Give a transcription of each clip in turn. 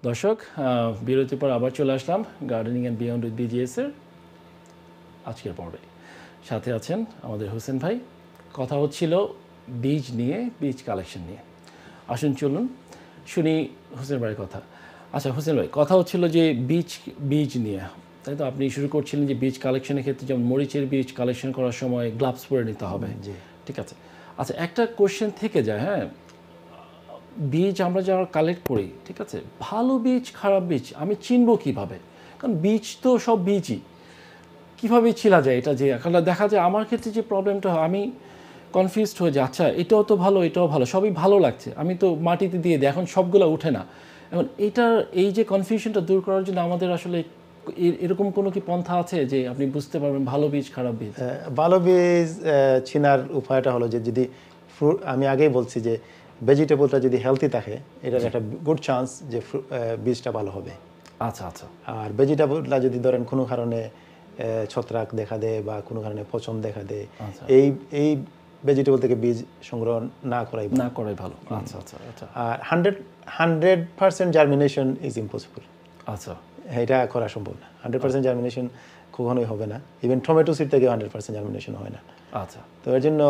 দর্শক, বিরতির পর আবার চলে আসলাম gardening and beyond with BGS এর আজকের পর্বে। সাথে আছেন আমাদের হোসেন ভাই। কথা হচ্ছিল বীজ নিয়ে, বীজ কালেকশন নিয়ে। আসুন চলুন শুনি হোসেন ভাইয়ের কথা। আচ্ছা হোসেন ভাই, কথা হচ্ছিল যে বীজ নিয়ে, তাই তো? আপনি শুরু করছিলেন যে বীজ কালেকশনের ক্ষেত্রে যেমন মরিচের বীজ কালেকশন করার সময় গ্লাভস পরে নিতে হবে। ঠিক আছে। আচ্ছা, একটা কোশ্চেন থেকে যায়, হ্যাঁ, বীজ আমরা যারা কালেক্ট করি, ঠিক আছে, ভালো বীজ খারাপ বীজ আমি চিনব কিভাবে? কারণ বীজ তো সব বীজই, কীভাবে চিনা যায় এটা? যে এখন দেখা যায় আমার ক্ষেত্রে যে প্রবলেমটা হয়, আমি কনফিউজড হয়ে যাই। আচ্ছা, এটাও তো ভালো, এটাও ভালো, সবই ভালো লাগছে, আমি তো মাটিতে দিয়ে দিই, এখন সবগুলো উঠে না। এখন এই যে কনফিউশনটা দূর করার জন্য আমাদের আসলে এরকম কোনো কি পন্থা আছে যে আপনি বুঝতে পারবেন ভালো বীজ খারাপ বীজ? ভালো বীজ চেনার উপায়টা হলো যে যদি ফ্রুট, আমি আগেই বলছি যে ভেজিটেবলটা যদি হেলদি থাকে, এটার একটা গুড চান্স যে বীজটা ভালো হবে। আচ্ছা আচ্ছা। আর ভেজিটেবলটা যদি ধরেন কোনো কারণে ছত্রাক দেখা দেয় বা কোনো কারণে পচন দেখা দেয়, এই ভেজিটেবল থেকে বীজ সংগ্রহ না করাই ভালো। আচ্ছা আচ্ছা আচ্ছা। আর 100% জার্মিনেশন ইজ ইম্পসিবল। আচ্ছা, এটা করা সম্ভব না। 100% জার্মিনেশন কখনোই হবে না। ইভেন টমেটো সিড থেকে 100% জার্মিনেশন হয় না। আচ্ছা। তো এর জন্য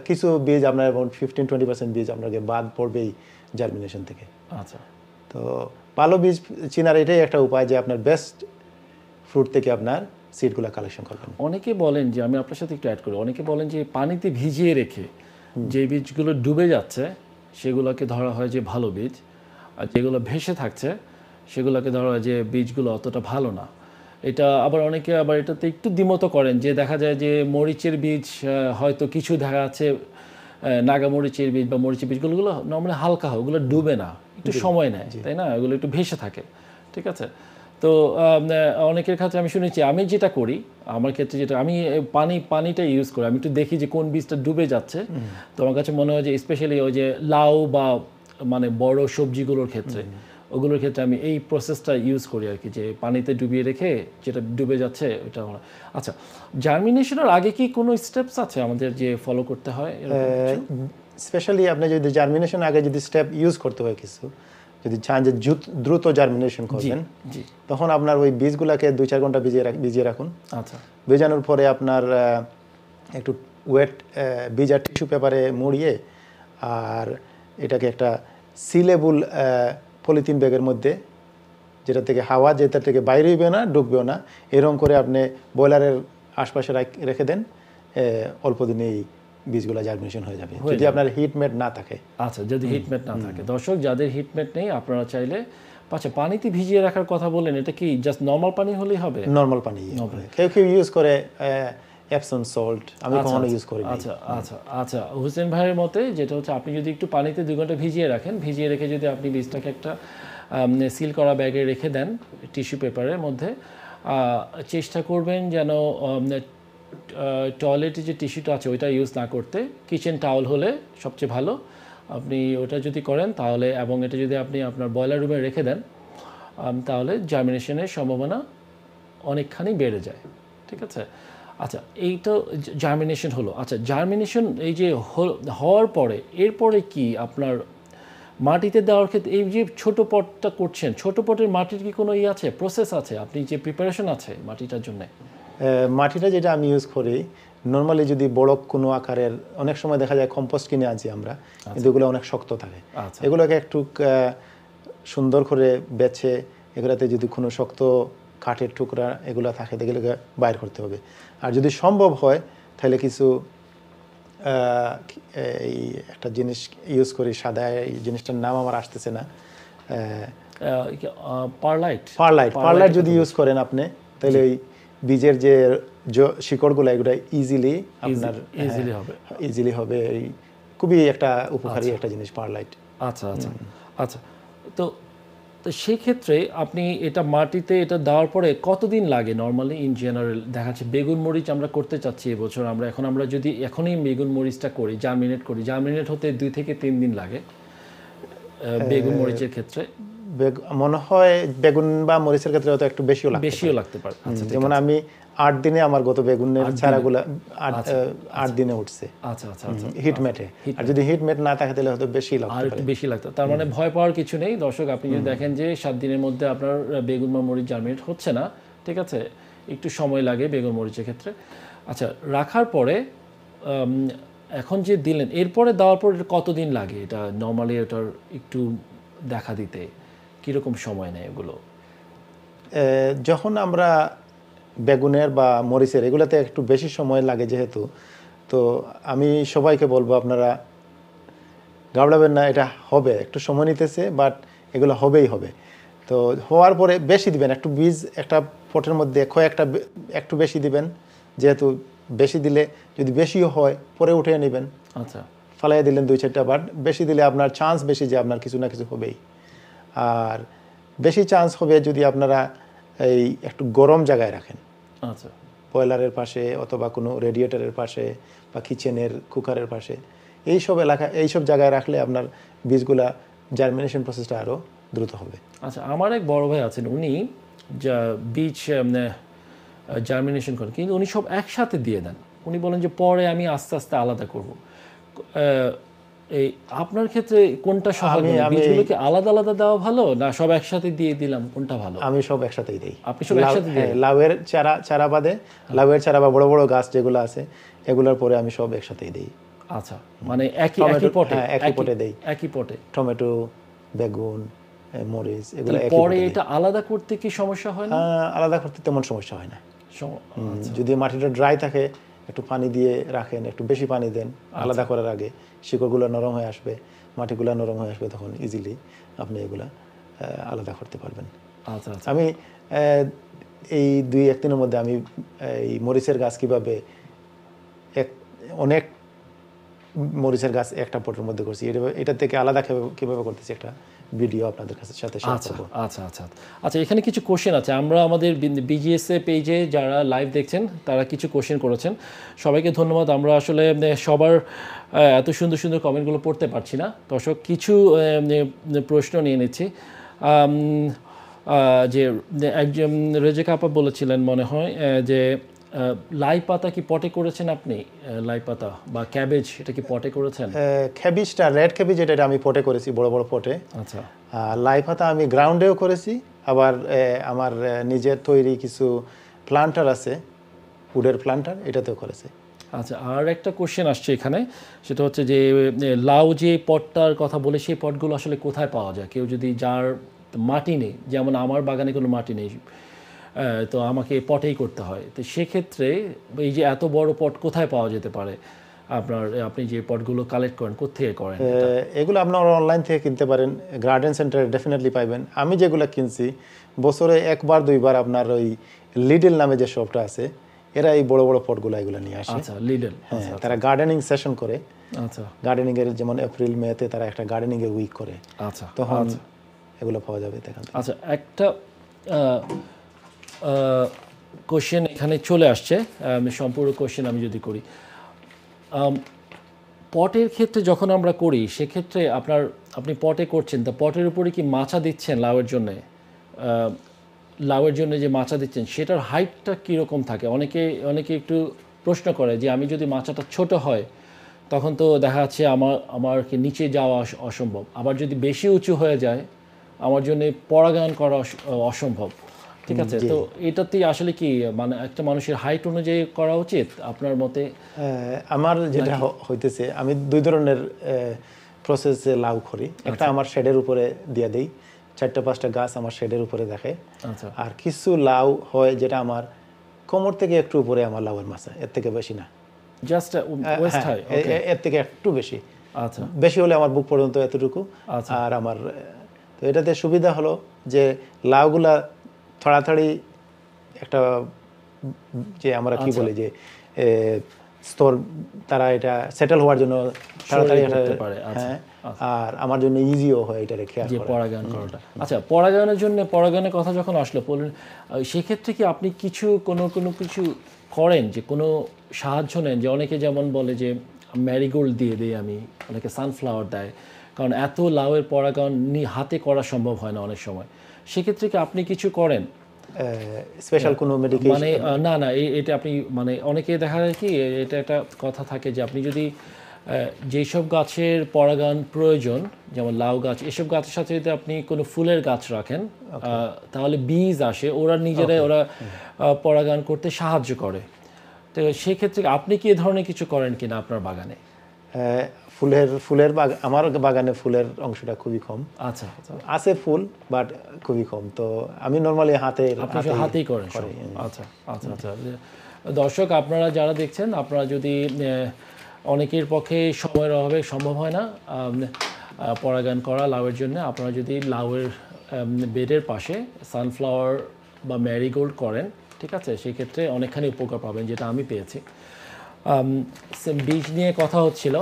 কিছু বীজ আপনার 15-20% বীজ আপনাকে বাদ পড়বেই জার্মিনেশন থেকে। আচ্ছা। তো ভালো বীজ চেনার এটাই একটা উপায় যে আপনার বেস্ট ফ্রুট থেকে আপনার সিডগুলো কালেকশন করবেন। অনেকে বলেন যে, আমি আপনার সাথে একটু অ্যাড করি, অনেকে বলেন যে পানিতে ভিজিয়ে রেখে যে বীজগুলো ডুবে যাচ্ছে সেগুলোকে ধরা হয় যে ভালো বীজ, আর যেগুলো ভেসে থাকছে সেগুলোকে ধরা হয় যে বীজগুলো অতটা ভালো না। এটা আবার অনেকে আবার এটাতে একটু দ্বিমত করেন যে দেখা যায় যে মরিচের বীজ হয়তো কিছু দেখা যাচ্ছে, নাগা মরিচের বীজ বা মরিচের বীজগুলো নর্মালি হালকা হয়, ওগুলো ডুবে না, একটু সময় নেয়, তাই না? ওগুলো একটু ভেসে থাকে, ঠিক আছে। তো অনেকের ক্ষেত্রে আমি শুনেছি, আমি যেটা করি আমার ক্ষেত্রে যেটা, আমি পানিটা ইউজ করি, আমি একটু দেখি যে কোন বীজটা ডুবে যাচ্ছে। তো আমার কাছে মনে হয় যে স্পেশালি ওই যে লাউ বা মানে বড় সবজিগুলোর ক্ষেত্রে, ওগুলোর ক্ষেত্রে আমি এই প্রসেসটা ইউজ করি আর কি, যে পানিতে ডুবিয়ে রেখে যেটা ডুবে যাচ্ছে ওইটা। আচ্ছা, জার্মিনেশনের আগে কি কোনো স্টেপস আছে আমাদের যে ফলো করতে হয়? স্পেশালি আপনি যদি জার্মিনেশন আগে যদি স্টেপ ইউজ করতে হয় কিছু, যদি চান যে দ্রুত জার্মিনেশন করবেন, তখন আপনার ওই বীজগুলোকে 2-4 ঘন্টা ভিজিয়ে রাখুন। আচ্ছা। ভেজানোর পরে আপনার একটু ওয়েট ভিজা টিস্যু পেপারে মুড়িয়ে আর এটাকে একটা সিলেবল পলিথিন ব্যাগের মধ্যে, যেটা থেকে হাওয়া যেটা থেকে বাইরে হইবে না, ঢুকবেও না, এরকম করে আপনি বয়লারের আশপাশে রেখে দেন। অল্প দিনেই বীজগুলো জার্মিনেশন হয়ে যাবে, যদি আপনার হিটমেট না থাকে। আচ্ছা, যদি হিটমেট না থাকে। দর্শক, যাদের হিটমেট নেই আপনারা চাইলে, আচ্ছা, পানিতে ভিজিয়ে রাখার কথা বললেন, এটা কি জাস্ট নর্মাল পানি হলেই হবে? নর্মাল পানি। কেউ ইউজ করে এপসম সল্ট, আমি কখনো ইউজ করি না। আচ্ছা আচ্ছা আচ্ছা। হোসেন ভাইয়ের মতে যেটা হচ্ছে, আপনি যদি একটু পানিতে 2 ঘন্টা ভিজিয়ে রাখেন, ভিজিয়ে রেখে যদি আপনি বীজটাকে একটা সিল করা ব্যাগে রেখে দেন টিস্যু পেপারের মধ্যে, চেষ্টা করবেন যেন টয়লেটে যে টিস্যুটা আছে ওইটা ইউজ না করতে, কিচেন টাওয়াল হলে সবচেয়ে ভালো। আপনি ওটা যদি করেন তাহলে, এবং এটা যদি আপনি আপনার বয়লার রুমে রেখে দেন, তাহলে জার্মিনেশনের সম্ভাবনা অনেকখানি বেড়ে যায়, ঠিক আছে। আচ্ছা, এই তো জার্মিনেশন হলো। আচ্ছা, জার্মিনেশন এই যে হওয়ার পরে, এরপরে কি আপনার মাটিতে দেওয়ার ক্ষেত্রে, এই যে ছোটো পটটা করছেন, ছোটো পটের মাটির কি কোনো আছে, প্রসেস আছে, আপনি যে প্রিপারেশন আছে মাটিটার জন্য? মাটিটা যেটা আমি ইউজ করি, নর্মালি যদি বড় কোনো আকারের, অনেক সময় দেখা যায় কম্পোস্ট কিনে আনছি আমরা, কিন্তু এগুলো অনেক শক্ত থাকে। এগুলোকে একটু সুন্দর করে বেছে, এগুলোতে যদি কোনো শক্ত কাঠের টুকরা এগুলো থাকে, এগুলোকে বাইর করতে হবে। আর যদি সম্ভব হয় তাহলে কিছু এই একটা জিনিস ইউজ করি, সাদা, এই জিনিসটার নাম আমার আসতেছে না, পারলাইট যদি ইউজ করেন আপনি, তাহলে ওই বীজের যে শিকড়গুলো, এগুলো ইজিলি হবে। খুবই একটা উপকারী একটা জিনিস পারলাইট। আচ্ছা আচ্ছা আচ্ছা। তো সেই ক্ষেত্রে আপনি এটা মাটিতে এটা দেওয়ার পরে কতদিন লাগে নর্মালি ইন জেনারেল? দেখা যাচ্ছে বেগুন মরিচ আমরা করতে চাচ্ছি এবছর, আমরা যদি এখনই বেগুন মরিচটা করি, জার্মিনেট হতে 2 থেকে 3 দিন লাগে বেগুন মরিচের ক্ষেত্রে। মনে হয় বেগুন বা মরিচের ক্ষেত্রে হয়তো একটু বেশিও লাগতে পারে। আচ্ছা, যেমন আমি 8 দিনে আমার গত বেগুনের চারাগুলা 8 দিনে উঠছে। আচ্ছা আচ্ছা আচ্ছা, হিটমেটে। আর যদি হিটমেট না থাকে তাহলে হয়তো বেশি লাগতে আর পারে। একটু বেশি লাগতো। তার মানে ভয় পাওয়ার কিছু নেই দর্শক। আপনি যদি দেখেন যে 7 দিনের মধ্যে আপনার বেগুন বা মরিচ জার্মিনেট হচ্ছে না, ঠিক আছে, একটু সময় লাগে বেগুন মরিচের ক্ষেত্রে। আচ্ছা, রাখার পরে এখন যে দিলেন, এরপরে দেওয়ার পর কতদিন লাগে এটা নর্মালি এটার একটু দেখা দিতে? কীরকম সময় নেয় এগুলো? যখন আমরা বেগুনের বা মরিচের এগুলোতে একটু বেশি সময় লাগে যেহেতু, তো আমি সবাইকে বলবো আপনারা ঘাবড়াবেন না, এটা হবে, একটু সময় নিতেছে বাট এগুলো হবেই হবে। তো হওয়ার পরে বেশি দিবেন, একটু বীজ একটা পটের মধ্যে একটু বেশি দিবেন, যেহেতু বেশি দিলে যদি বেশিও হয় পরে উঠিয়ে নেবেন। আচ্ছা, ফালাই দিলেন 2-4টা, বাট বেশি দিলে আপনার চান্স বেশি যে আপনার কিছু না কিছু হবেই। আর বেশি চান্স হবে যদি আপনারা এই একটু গরম জায়গায় রাখেন, আচ্ছা, বয়লারের পাশে অথবা কোনো রেডিয়েটরের পাশে বা কিচেনের কুকারের পাশে, এইসব জায়গায় রাখলে আপনার বীজগুলা জার্মিনেশন প্রসেসটা আরও দ্রুত হবে। আচ্ছা, আমার এক বড় ভাই আছেন, উনি যা বীজ জার্মিনেশন করেন, কিন্তু উনি সব একসাথে দিয়ে দেন। উনি বলেন যে পরে আমি আস্তে আস্তে আলাদা করব। এই আপনার ক্ষেত্রে কোনটা সহজ? বীজগুলো কি আলাদা আলাদা দেওয়া ভালো, না সব একসাথে দিয়ে দিলাম, কোনটা ভালো? আমি সব একসাথেই দিই। আপনি সব একসাথে দেন? লাউয়ের চারা বাদে, লাউয়ের চারা বা বড় বড় গাছ যেগুলো আছে এগুলোর পরে আমি সব একসাথেই দিই। আচ্ছা, মানে একই পটে? একই পটে দেই। একই পটে টমেটো, বেগুন, মরিচ এগুলো একই পরে পটে এটা আলাদা করতে কি সমস্যা হয় না? আলাদা করতে তেমন সমস্যা হয় না। আচ্ছা, যদি মাটিটা ড্রাই থাকে একটু পানি দিয়ে রাখেন, একটু বেশি পানি দেন আলাদা করার আগে, শিকড়গুলো নরম হয়ে আসবে, মাটিগুলো নরম হয়ে আসবে, তখন ইজিলি আপনি এগুলা আলাদা করতে পারবেন। আচ্ছা আচ্ছা, আমি এই 2-1 দিনের মধ্যে আমি এই মরিচের গাছ কীভাবে অনেক মরিচের গাছ একটা পটের মধ্যে করছি, এটা থেকে আলাদা কীভাবে করতেছি একটা ভিডিও আপনাদের কাছে সাথে শেয়ার করব। আচ্ছা আচ্ছা আচ্ছা, এখানে কিছু কোশ্চেন আছে। আমরা আমাদের বিজিএসএ পেজে যারা লাইভ দেখছেন তারা কিছু কোশ্চেন করেছেন, সবাইকে ধন্যবাদ। আমরা আসলে সবার এত সুন্দর সুন্দর কমেন্টগুলো পড়তে পারছি না। দর্শক কিছু প্রশ্ন নিয়ে নিচ্ছি। যে একজন রেজেকা আপা বলেছিলেন মনে হয় যে লাই পাতা কি পটে করেছেন আপনি? লাই পাতা বা ক্যাবেজ, এটা কি পটে করেছেন? ক্যাবেজটা, রেড ক্যাবেজ, এটা আমি পটে করেছি, বড় বড় পটে। আচ্ছা, লাই পাতা আমি গ্রাউন্ডেও করেছি, আবার আমার নিজের তৈরি কিছু প্লান্টার আছে, উডের প্লান্টার, এটাতেও করেছি। আচ্ছা, আর একটা কোশ্চেন আসছে এখানে, সেটা হচ্ছে যে লাউ যে পটটার কথা বলে, সেই পটগুলো আসলে কোথায় পাওয়া যায়? কেউ যদি যার মাটি নেই, যেমন আমার বাগানে কোনো মাটি নেই, তো আমাকে পটেই করতে হয়, তো সেক্ষেত্রে এই যে এত বড় পট কোথায় পাওয়া যেতে পারে? আপনি যে পটগুলো কালেক্ট করেন কোত্থেকে করেন? এগুলো আপনারা অনলাইন থেকে কিনতে পারেন, গার্ডেন সেন্টারে ডেফিনেটলি পাইবেন। আমি যেগুলো কিনছি বছরে 1-2 বার আপনার ওই লিডল নামে যে শপটা আছে, এরা এই বড় বড় পটগুলো এগুলো নিয়ে আসে। আচ্ছা, লিডল। তারা গার্ডেনিং সেশন করে। আচ্ছা, গার্ডেনিং এর যেমন এপ্রিল মেতে তারা একটা গার্ডেনিং এর উইক করে। আচ্ছা, তখন এগুলো পাওয়া যাবে এখান থেকে। আচ্ছা, একটা কোশ্চেন এখানে চলে আসছে, সম্পূর্ণ কোশ্চেন আমি যদি করি, পটের ক্ষেত্রে যখন আমরা করি সেক্ষেত্রে আপনি পটে করছেন, তা পটের উপরে কি মাচা দিচ্ছেন লাউয়ের জন্যে? লাউয়ের জন্য যে মাচা দিচ্ছেন সেটার হাইটটা কীরকম থাকে? অনেকে একটু প্রশ্ন করে যে আমি যদি মাচাটা ছোট হয় তখন তো দেখা যাচ্ছে আমার কি নিচে যাওয়া অসম্ভব, আবার যদি বেশি উঁচু হয়ে যায় আমার জন্য পরাগায়ন করা অসম্ভব, ঠিক আছে? তো এটাতেই আসলে কি মানে একটা মানুষের হাইট অনুযায়ী করা উচিত আপনার মতে? আমার যেটা হইতেছে, আমি 2 ধরনের প্রসেসে লাউ করি। একটা আমার শেডের উপরে দিয়ে দেই, 4-5টা গাছ আমার শেডের উপরে দেখে। আচ্ছা, আর কিছু লাউ হয় যেটা আমার কোমর থেকে একটু উপরে আমার লাউয়ের মাছা, এর থেকে বেশি না, জাস্ট ওয়েস্ট হাই, এর থেকে একটু বেশি। আচ্ছা, বেশি হলে আমার বুক পর্যন্ত এতটুকু। আর আমার তো এটাতে সুবিধা হলো যে লাউগুলা তাড়াতাড়ি একটা যে আমরা কি বলি যে স্তর, তারা এটা সেটেল হওয়ার জন্য তাড়াতাড়ি পারে। হ্যাঁ, আর আমার জন্য ইজিও হয় এটা খেয়াল যে পরাগায়ন করাটা। আচ্ছা, পরাগায়নের জন্য, পরাগায়নের কথা যখন আসলো বললেন, সেক্ষেত্রে কি আপনি কোনো কিছু করেন, যে কোনো সাহায্য নেন? যে অনেকে যেমন বলে যে ম্যারিগোল্ড দিয়ে দিই আমি, অনেকে সানফ্লাওয়ার দেয়, কারণ এত লাউয়ের পরাগায়ন হাতে করা সম্ভব হয় না অনেক সময়। সেক্ষেত্রে কি আপনি কিছু করেন? স্পেশাল কোনো মেডিকেশন মানে না না এটা আপনি মানে অনেকে দেখা যায় কি এটা একটা কথা থাকে যে আপনি যদি যেসব গাছের পরাগায়ন প্রয়োজন, যেমন লাউ গাছ, এসব গাছের সাথে যদি আপনি কোনো ফুলের গাছ রাখেন তাহলে বীজ আসে, ওরা নিজেরাই ওরা পরাগায়ন করতে সাহায্য করে। তো সেক্ষেত্রে আপনি কি এ ধরনের কিছু করেন কিনা আপনার বাগানে? ফুলের আমার বাগানে ফুলের অংশটা খুবই কম। আচ্ছা আছে ফুল বাট খুবই কম, তো আমি নর্মালি হাতেই করেন। আচ্ছা আচ্ছা আচ্ছা। দর্শক আপনারা যারা দেখছেন, আপনারা যদি অনেকের পক্ষে সময়ের অভাবে সম্ভব হয় না পরাগায়ন করা লাউয়ের জন্য, আপনারা যদি লাউয়ের বেডের পাশে সানফ্লাওয়ার বা ম্যারিগোল্ড করেন, ঠিক আছে, সেক্ষেত্রে অনেকখানি উপকার পাবেন, যেটা আমি পেয়েছি। বীজ নিয়ে কথা হচ্ছিল।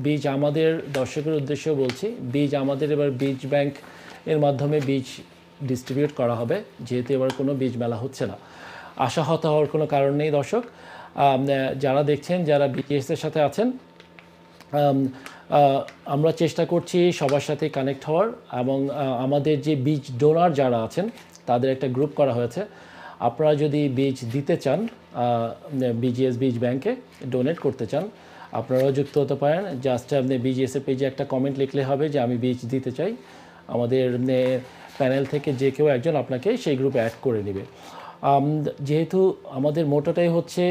বীজ আমাদের দর্শকের উদ্দেশ্যে বলছি, বীজ আমাদের এবার বীজ ব্যাংক এর মাধ্যমে বীজ ডিস্ট্রিবিউট করা হবে, যেহেতু এবার কোনো বীজ মেলা হচ্ছে না। আশাহত হওয়ার কোনো কারণ নেই দর্শক। যারা দেখছেন, যারা বিটিএসের সাথে আছেন, আমরা চেষ্টা করছি সবার সাথে কানেক্ট হওয়ার, এবং আমাদের যে বীজ ডোনার যারা আছেন তাদের একটা গ্রুপ করা হয়েছে। আপনারা যদি বীজ দিতে চান, বিজিএস বীজ ব্যাংকে ডোনেট করতে চান, আপনারাও যুক্ত হতে পারেন। জাস্ট আপনি বিজিএসের পেজে একটা কমেন্ট লিখলে হবে যে আমি বীজ দিতে চাই। আমাদের প্যানেল থেকে যে কেউ একজন আপনাকে সেই গ্রুপে অ্যাড করে নেবে। যেহেতু আমাদের মোটোটাই হচ্ছে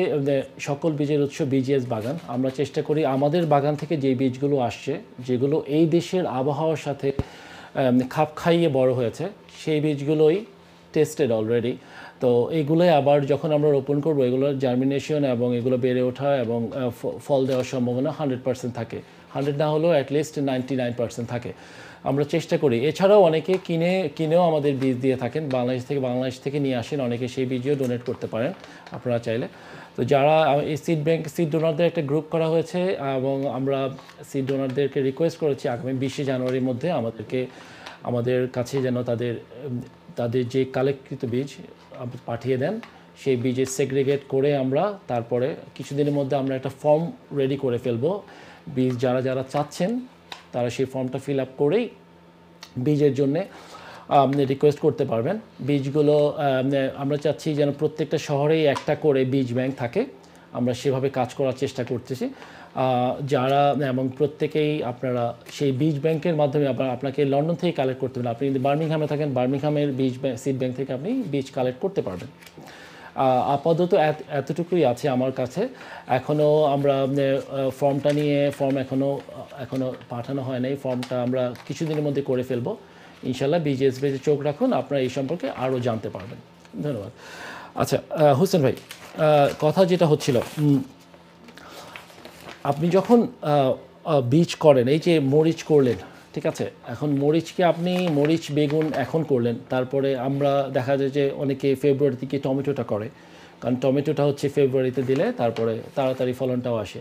সকল বীজের উৎস বিজিএস বাগান, আমরা চেষ্টা করি আমাদের বাগান থেকে যে বীজগুলো আসছে, যেগুলো এই দেশের আবহাওয়ার সাথে খাপ খাইয়ে বড় হয়েছে, সেই বীজগুলোই টেস্টেড অলরেডি। তো এইগুলোই আবার যখন আমরা রোপণ করবো, এগুলোর জার্মিনেশন এবং এগুলো বেড়ে ওঠা এবং ফল দেওয়ার সম্ভাবনা 100% থাকে। 100 না হলেও অ্যাটলিস্ট 99% থাকে। আমরা চেষ্টা করি। এছাড়াও অনেকে কিনেও আমাদের বীজ দিয়ে থাকেন, বাংলাদেশ থেকে নিয়ে আসেন, অনেকে সেই বীজও ডোনেট করতে পারেন আপনারা চাইলে। তো যারা এই সিড ডোনারদের একটা গ্রুপ করা হয়েছে, এবং আমরা সিড ডোনারদেরকে রিকোয়েস্ট করেছি আগামী 20 জানুয়ারির মধ্যে আমাদের কাছে যেন তাদের যে কালেক্টকৃত বীজ পাঠিয়ে দেন। সেই বীজের সেগ্রিগেট করে আমরা তারপরে কিছুদিনের মধ্যে আমরা একটা ফর্ম রেডি করে ফেলবো। বীজ যারা চাচ্ছেন তারা সেই ফর্মটা ফিল আপ করেই বীজের জন্যে রিকোয়েস্ট করতে পারবেন। বীজগুলো আমরা চাচ্ছি যেন প্রত্যেকটা শহরেই একটা করে বীজ ব্যাংক থাকে, আমরা সেভাবে কাজ করার চেষ্টা করতেছি। এবং প্রত্যেকেই আপনারা সেই বীজ ব্যাংকের মাধ্যমে আপনাকে লন্ডন থেকে কালেক্ট করতে পারেন। আপনি যদি বার্মিংহামে থাকেন, বার্মিংহামের সিড ব্যাংক থেকে আপনি বীজ কালেক্ট করতে পারবেন। আপাতত এতটুকুই আছে আমার কাছে। এখনও আমরা ফর্ম এখনও পাঠানো হয় নাই। ফর্মটা আমরা কিছুদিনের মধ্যে করে ফেলবো ইনশাল্লাহ। বিজিএস পেজে চোখ রাখুন, আপনারা এই সম্পর্কে আরও জানতে পারবেন। ধন্যবাদ। আচ্ছা হোসেন ভাই, কথা যেটা হচ্ছিল, আপনি যখন বীজ করেন, এই যে মরিচ করলেন, ঠিক আছে, এখন মরিচ বেগুন এখন করলেন, তারপরে আমরা দেখা যায় যে অনেকে ফেব্রুয়ারি থেকে টমেটোটা করে, কারণ টমেটোটা হচ্ছে ফেব্রুয়ারিতে দিলে তারপরে তাড়াতাড়ি ফলনটাও আসে।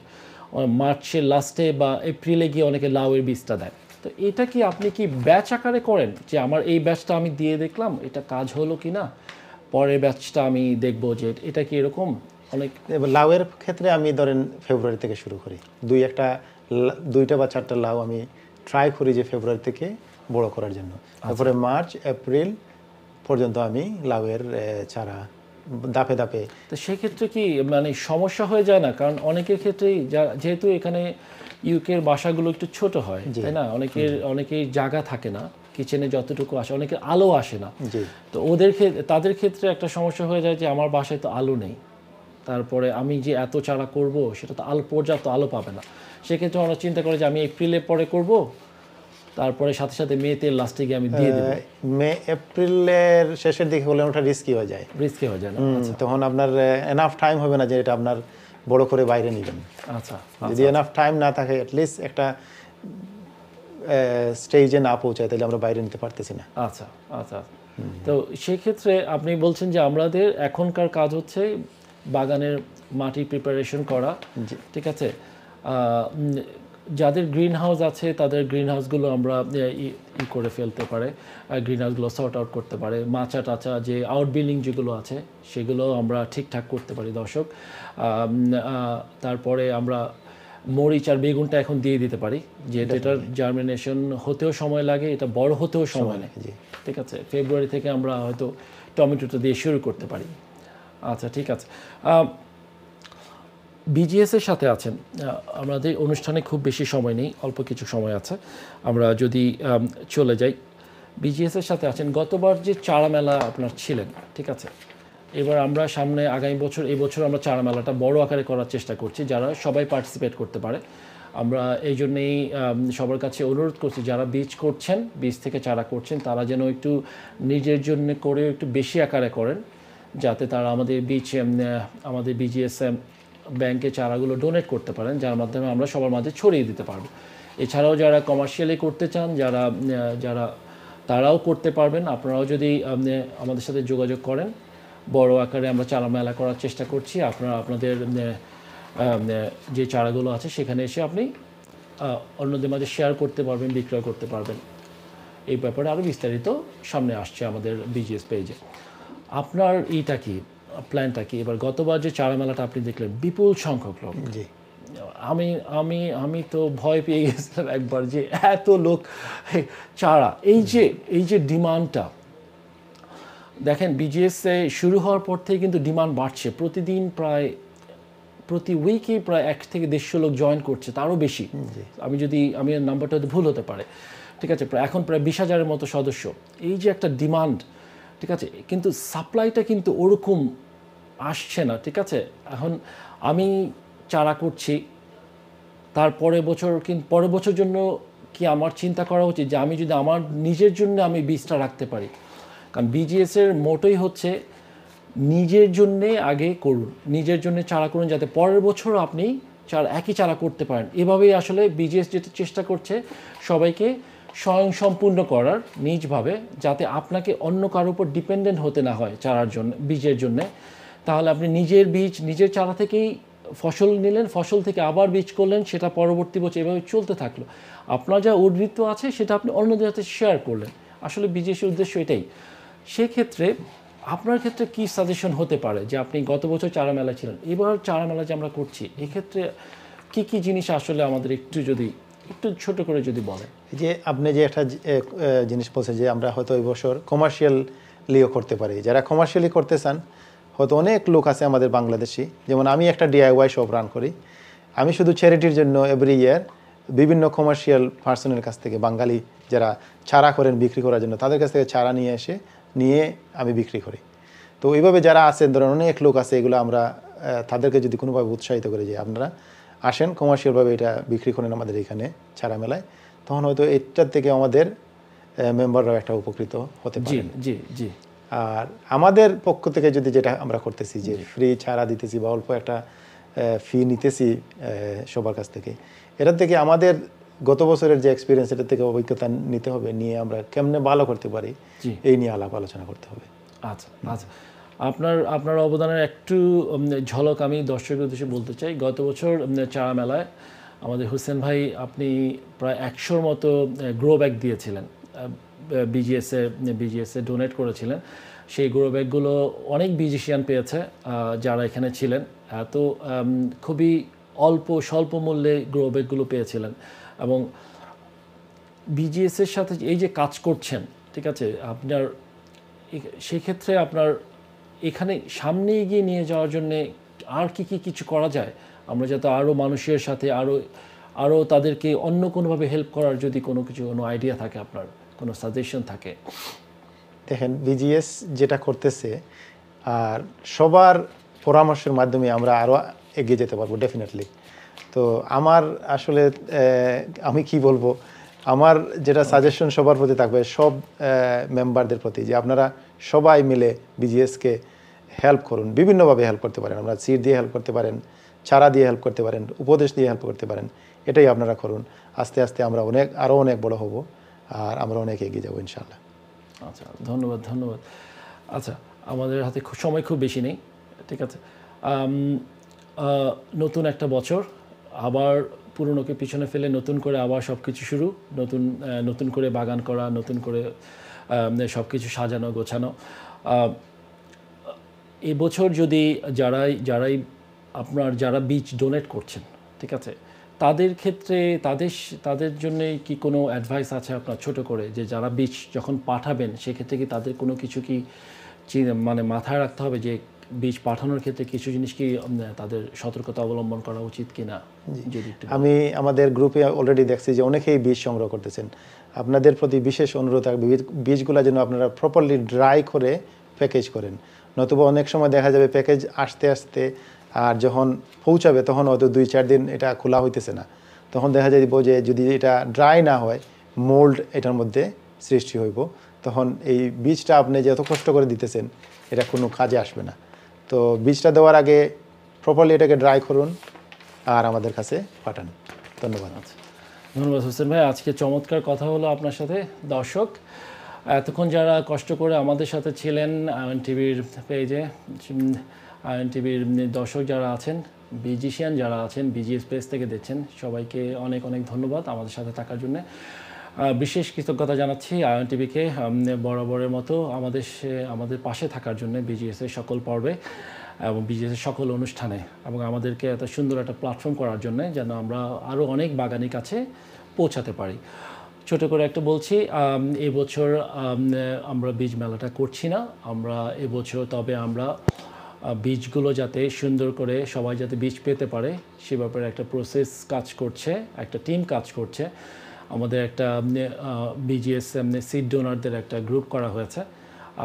মার্চের লাস্টে বা এপ্রিলে গিয়ে অনেকে লাউয়ের বীজটা দেয়। তো এটা কি আপনি কি ব্যাচ আকারে করেন, যে আমার এই ব্যাচটা আমি দিয়ে দেখলাম এটা কাজ হলো কি না, পরের ব্যাচটা আমি দেখবো, যে এটা কি এরকম? অনেক লাউয়ের ক্ষেত্রে আমি ধরেন ফেব্রুয়ারি থেকে শুরু করি, দুইটা বা চারটা লাউ আমি ট্রাই করি যে ফেব্রুয়ারি থেকে বড় করার জন্য। তারপরে মার্চ এপ্রিল পর্যন্ত আমি লাউয়ের চারা ধাপে ধাপে। তো সেক্ষেত্রে কি মানে সমস্যা হয়ে যায় না? কারণ অনেকের ক্ষেত্রেই যেহেতু এখানে ইউকের বাসাগুলো একটু ছোট হয়, তাই না, অনেকের জায়গা থাকে না, কিচেনে যতটুকু আসে, অনেকের আলো আসে না। তো তাদের ক্ষেত্রে একটা সমস্যা হয়ে যায় যে আমার বাসায় তো আলো নেই, তারপরে আমি যে এত চারা করব সেটা তো পর্যাপ্ত আলো পাবে না। সেক্ষেত্রে আমরা চিন্তা করি যে আমি এপ্রিলের পরে করব, তারপরে সাথে সাথে মেতে লাস্টে গিয়ে আমি দিয়ে দেবো। এপ্রিলের শেষের দিকে হলে ওটা রিস্কি হয়ে যায় না। তখন আপনার এনাফ টাইম হবে না যে এটা আপনার বড় করে বাইরে নেবেন। আচ্ছা, যদি এনাফ টাইম না থাকে, অ্যাটলিস্ট একটা স্টেজে না পৌঁছায়, তাহলে আমরা বাইরে নিতে পারতেছি না। আচ্ছা আচ্ছা। তো সেক্ষেত্রে আপনি বলছেন যে আমাদের এখনকার কাজ হচ্ছে বাগানের মাটি প্রিপারেশন করা, ঠিক আছে। যাদের গ্রিন হাউস আছে তাদের গ্রিন হাউসগুলো আমরা করে ফেলতে পারে, গ্রিন হাউসগুলো সর্ট আউট করতে পারে। মাচা টাচা যে আউটবিল্ডিং যেগুলো আছে সেগুলো আমরা ঠিকঠাক করতে পারি দর্শক। তারপরে আমরা মরিচ আর বেগুনটা এখন দিয়ে দিতে পারি, যেহেতু এটার জার্মিনেশন হতেও সময় লাগে, এটা বড় হতেও সময় লাগে। জি। ঠিক আছে, ফেব্রুয়ারি থেকে আমরা হয়তো টমেটোটা দিয়ে শুরু করতে পারি। আচ্ছা, ঠিক আছে। বিজিএস এর সাথে আছেন, আমাদের অনুষ্ঠানে খুব বেশি সময় নেই, অল্প কিছু সময় আছে, আমরা যদি চলে যাই। বিজিএস এর সাথে আছেন, গতবার যে চারা মেলা আপনার ছিলেন, ঠিক আছে, এবার আমরা সামনে আগামী বছর, এই বছর আমরা চারা মেলাটা বড় আকারে করার চেষ্টা করছি, যারা সবাই পার্টিসিপেট করতে পারে। আমরা এই জন্যেই সবার কাছে অনুরোধ করছি, যারা বীজ করছেন, বীজ থেকে চারা করছেন, তারা যেন একটু নিজের জন্য করে একটু বেশি আকারে করেন, যাতে তারা আমাদের বিজিএস ব্যাংকে চারাগুলো ডোনেট করতে পারেন, যার মাধ্যমে আমরা সবার মাঝে ছড়িয়ে দিতে পারবো। এছাড়াও যারা কমার্শিয়ালি করতে চান, যারা তারাও করতে পারবেন। আপনারাও যদি আমাদের সাথে যোগাযোগ করেন, বড় আকারে আমরা চারা মেলা করার চেষ্টা করছি। আপনারা আপনাদের যে চারাগুলো আছে সেখানে এসে আপনি অন্যদের মাঝে শেয়ার করতে পারবেন, বিক্রয় করতে পারবেন। এই ব্যাপারে আরও বিস্তারিত সামনে আসছে আমাদের বিজিএস পেজে। আপনার এইটা কি, প্ল্যানটা কি? এবার গতবার যে চারা মেলাটা আপনি দেখলেন, বিপুল সংখ্যক লোক, জি, আমি তো ভয় পেয়ে গেছিলাম একবার, যে এত লোক চারা, এই যে ডিমান্ডটা দেখেন, বিজিএসে শুরু হওয়ার পর থেকে কিন্তু ডিমান্ড বাড়ছে। প্রতিদিন প্রায় প্রতি উইকে প্রায় 1 থেকে 150 লোক জয়েন করছে, তারও বেশি। আমি নাম্বারটা হয়তো ভুল হতে পারে, ঠিক আছে। এখন প্রায় 20,000-এর মতো সদস্য। এই যে একটা ডিমান্ড, ঠিক আছে, কিন্তু সাপ্লাইটা কিন্তু ওরকম আসছে না, ঠিক আছে। এখন আমি চারা করছি, তার পরের বছর জন্য কি আমার চিন্তা করা উচিত যে আমি যদি আমার নিজের জন্য আমি বীজটা রাখতে পারি? কারণ বিজিএসের মোটোই হচ্ছে নিজের জন্যে আগে করুন, নিজের জন্য চারা করুন, যাতে পরের বছর আপনি একই চারা করতে পারেন। এভাবেই আসলে বিজিএস যেটা চেষ্টা করছে সবাইকে স্বয়ংসম্পূর্ণ করার নিজভাবে, যাতে আপনাকে অন্য কারোর উপর ডিপেন্ডেন্ট হতে না হয় চারার জন্য, বীজের জন্যে। তাহলে আপনি নিজের বীজ, নিজের চারা থেকেই ফসল নিলেন, ফসল থেকে আবার বীজ করলেন, সেটা পরবর্তী বছর এভাবে চলতে থাকলো। আপনার যা উদ্বৃত্ত আছে সেটা আপনি অন্যদের সাথে শেয়ার করলেন। আসলে বিজিএসের উদ্দেশ্য এটাই। সেক্ষেত্রে আপনার ক্ষেত্রে কি সাজেশন হতে পারে, যে আপনি গত বছর চারা মেলা ছিলেন, এবার চারা মেলা যে আমরা করছি, এক্ষেত্রে কি জিনিস আসলে আমাদের একটু ছোট করে যদি বলেন? যে আপনি যে একটা জিনিস বলছেন, যে আমরা হয়তো এই বছর কমার্শিয়ালিও করতে পারি। যারা কমার্শিয়ালি করতে চান, হয়তো অনেক লোক আছে আমাদের বাংলাদেশি, যেমন আমি একটা ডিআইওয়াই শপ রান করি। আমি শুধু চ্যারিটির জন্য এভরি ইয়ার বিভিন্ন কমার্শিয়াল পার্সনের কাছ থেকে, বাঙালি যারা চারা করেন বিক্রি করার জন্য, তাদের কাছ থেকে চারা নিয়ে আমি বিক্রি করি। তো এইভাবে যারা আছেন, ধরেন অনেক লোক আছে, এগুলো আমরা তাদেরকে যদি কোনোভাবে উৎসাহিত করে যে আপনারা আসেন কমার্শিয়ালভাবে এটা বিক্রি করেন আমাদের এখানে চারা মেলায়, তখন হয়তো এটার থেকে আমাদের মেম্বাররাও একটা উপকৃত হতে পারে। জি জি। আর আমাদের পক্ষ থেকে যদি যেটা আমরা করতেছি, যে ফ্রি চারা দিতেছি বা অল্প একটা ফি নিতেছি সবার কাছ থেকে, এটার থেকে আমাদের গত বছরের যে এক্সপিরিয়েন্স, এটার থেকে অভিজ্ঞতা নিতে হবে, নিয়ে আমরা কেমনে ভালো করতে পারি এই নিয়ে আলাপ আলোচনা করতে হবে। আচ্ছা, আপনার অবদানের একটু ঝলক আমি দর্শকের উদ্দেশ্যে বলতে চাই। গত বছর চারা মেলায় আমাদের হোসেন ভাই, আপনি প্রায় 100-র মতো গ্রো ব্যাগ দিয়েছিলেন, বিজিএসে ডোনেট করেছিলেন। সেই গ্রো ব্যাগগুলো অনেক বিজিশিয়ান পেয়েছে যারা এখানে ছিলেন। খুবই স্বল্প মূল্যে গ্রো ব্যাগগুলো পেয়েছিলেন। এবং বিজিএসের সাথে এই যে কাজ করছেন, ঠিক আছে, আপনার সেক্ষেত্রে আপনার এখানে সামনে এগিয়ে নিয়ে যাওয়ার জন্য আর কিছু করা যায়, আমরা যাতে আরও মানুষের সাথে আরও তাদেরকে অন্য কোনোভাবে হেল্প করার, যদি কোনো আইডিয়া থাকে, আপনার কোনো সাজেশন থাকে? দেখেন, বিজিএস যেটা করতেছে, আর সবার পরামর্শের মাধ্যমে আমরা আরও এগিয়ে যেতে পারবো ডেফিনেটলি। তো আমার আসলে আমি কি বলবো, আমার যেটা সাজেশন সবার প্রতি থাকবে, সব মেম্বারদের প্রতি, যে আপনারা সবাই মিলে বিজিএসকে হেল্প করুন, বিভিন্নভাবে হেল্প করতে পারেন। আমরা সিড দিয়ে হেল্প করতে পারেন, চারা দিয়ে হেল্প করতে পারেন, উপদেশ দিয়ে হেল্প করতে পারেন। এটাই আপনারা করুন। আস্তে আস্তে আমরা আরও অনেক বড় হব, আর আমরা অনেক এগিয়ে যাবো ইনশাআল্লাহ। আচ্ছা, ধন্যবাদ। আচ্ছা, আমাদের হাতে সময় খুব বেশি নেই, ঠিক আছে। নতুন একটা বছর, আবার পুরনোকে পিছনে ফেলে নতুন করে আবার সব কিছু শুরু, নতুন করে বাগান করা, নতুন করে সব কিছু সাজানো গোছানো। এবছর যদি যারা বীজ ডোনেট করছেন, ঠিক আছে, তাদের ক্ষেত্রে তাদের জন্য কি কোনো অ্যাডভাইস আছে আপনার ছোট করে, যে যারা বীজ যখন পাঠাবেন সেক্ষেত্রে কি তাদের কোনো কিছু কি মানে মাথায় রাখতে হবে, যে বীজ পাঠানোর ক্ষেত্রে কিছু জিনিস কি তাদের সতর্কতা অবলম্বন করা উচিত কিনা? যদি একটু আমি আমাদের গ্রুপে অলরেডি দেখছি যে অনেকেই বীজ সংগ্রহ করতেছেন। আপনাদের প্রতি বিশেষ অনুরোধ থাকবে বীজগুলো যেন আপনারা প্রপারলি ড্রাই করে প্যাকেজ করেন, নতুবা অনেক সময় দেখা যাবে প্যাকেজ আসতে আসতে আর যখন পৌঁছাবে তখন হয়তো 2-4 দিন এটা খোলা হইতেছে না। তখন দেখা যাবে যে যদি এটা ড্রাই না হয় মোল্ড এটার মধ্যে সৃষ্টি হইব, তখন এই বীজটা আপনি যে এত কষ্ট করে দিতেছেন এটা কোনো কাজে আসবে না। তো বীজটা দেওয়ার আগে প্রপারলি এটাকে ড্রাই করুন আর আমাদের কাছে পাঠান। ধন্যবাদ। ধন্যবাদ হোসেন ভাই, আজকে চমৎকার কথা হলো আপনার সাথে। দর্শক, এতক্ষণ যারা কষ্ট করে আমাদের সাথে ছিলেন আয়ন টিভির পেজে, আয়ন টিভির দর্শক যারা আছেন, বিজিশিয়ান যারা আছেন, বিজিএস পেজ থেকে দেখছেন, সবাইকে অনেক অনেক ধন্যবাদ আমাদের সাথে থাকার জন্য। বিশেষ কৃতজ্ঞতা জানাচ্ছি আয়ন টিভিকে বরাবরের মতো আমাদের পাশে থাকার জন্য বিজিএসের সকল পর্বে এবং বিজিএসের সকল অনুষ্ঠানে, এবং আমাদেরকে এত সুন্দর একটা প্ল্যাটফর্ম করার জন্য যেন আমরা আরও অনেক বাগানের কাছে পৌঁছাতে পারি। ছোট করে একটা বলছি, এবছর আমরা বীজ মেলাটা করছি না আমরা এবছর, তবে আমরা বীজগুলো যাতে সুন্দর করে সবাই যাতে বীজ পেতে পারে সে ব্যাপারে একটা প্রসেস কাজ করছে, একটা টিম কাজ করছে। আমাদের একটা বিজিএস সিড ডোনারদের একটা গ্রুপ করা হয়েছে।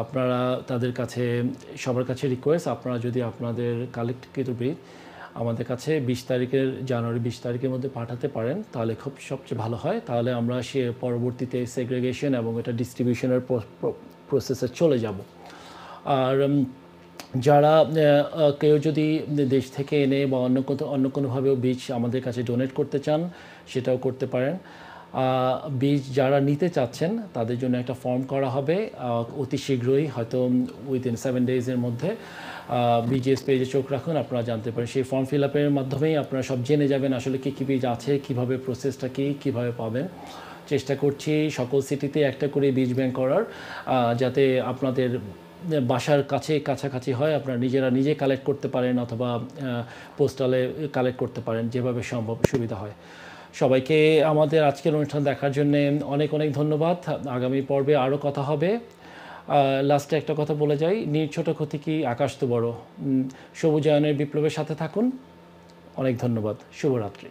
আপনারা তাদের কাছে সবার কাছে রিকোয়েস্ট, আপনারা যদি আপনাদের কালেক্টকৃত বীজ আমাদের কাছে জানুয়ারি 20 তারিখের মধ্যে পাঠাতে পারেন তাহলে খুব সবচেয়ে ভালো হয়। তাহলে আমরা সে পরবর্তীতে সেগ্রেগেশন এবং এটা ডিস্ট্রিবিউশনের প্রসেসে চলে যাব। আর যারা কেউ যদি দেশ থেকে এনে বা অন্য কোনোভাবেও বীজ আমাদের কাছে ডোনেট করতে চান সেটাও করতে পারেন। বীজ যারা নিতে চাচ্ছেন তাদের জন্য একটা ফর্ম করা হবে অতি শীঘ্রই, হয়তো উইদিন 7 ডেজের মধ্যে। বিজিএস পেজে চোখ রাখুন, আপনারা জানতে পারেন। সেই ফর্ম ফিল আপের মাধ্যমেই আপনারা সব জেনে যাবেন আসলে কী কী বীজ আছে, কীভাবে প্রসেসটা কীভাবে পাবেন। চেষ্টা করছি সকল সিটিতে একটা করে বীজ ব্যাংক করার, যাতে আপনাদের বাসার কাছাকাছি হয়, আপনারা নিজে কালেক্ট করতে পারেন অথবা পোস্টালে কালেক্ট করতে পারেন, যেভাবে সম্ভব সুবিধা হয়। সবাইকে আমাদের আজকের অনুষ্ঠান দেখার জন্য অনেক অনেক ধন্যবাদ। আগামী পর্বে আরও কথা হবে। লাস্টে একটা কথা বলে যাই, ছোট ক্ষতি কি আকাশ তো বড়। সবুজায়নের বিপ্লবের সাথে থাকুন। অনেক ধন্যবাদ। শুভরাত্রি।